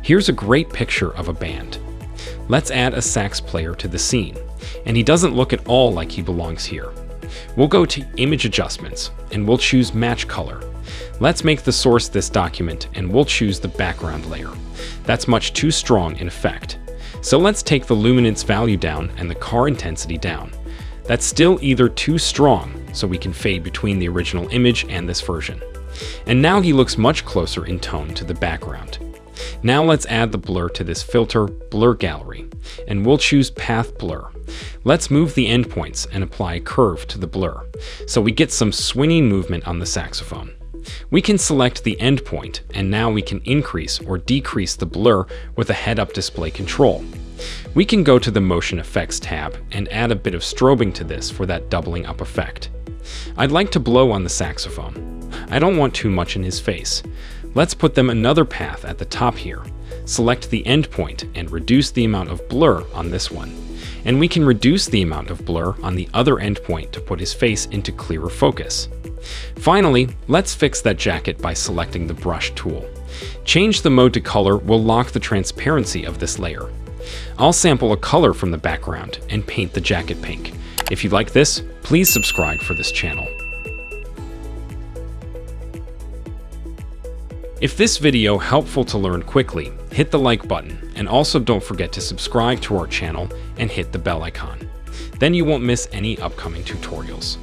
Here's a great picture of a band. Let's add a sax player to the scene, and he doesn't look at all like he belongs here. We'll go to Image Adjustments, and we'll choose Match Color. Let's make the source this document, and we'll choose the background layer. That's much too strong in effect. So let's take the luminance value down and the car intensity down. That's still either too strong, so we can fade between the original image and this version. And now he looks much closer in tone to the background. Now let's add the blur to this filter, Blur Gallery, and we'll choose Path Blur. Let's move the endpoints and apply a curve to the blur, so we get some swinging movement on the saxophone. We can select the endpoint, and now we can increase or decrease the blur with a head-up display control. We can go to the Motion Effects tab and add a bit of strobing to this for that doubling up effect. I'd like to blow on the saxophone. I don't want too much in his face. Let's put them another path at the top here. Select the endpoint and reduce the amount of blur on this one. And we can reduce the amount of blur on the other endpoint to put his face into clearer focus. Finally, let's fix that jacket by selecting the brush tool. Change the mode to color will lock the transparency of this layer. I'll sample a color from the background and paint the jacket pink. If you like this, please subscribe for this channel. If this video helpful to learn quickly, hit the like button, and also don't forget to subscribe to our channel and hit the bell icon. Then you won't miss any upcoming tutorials.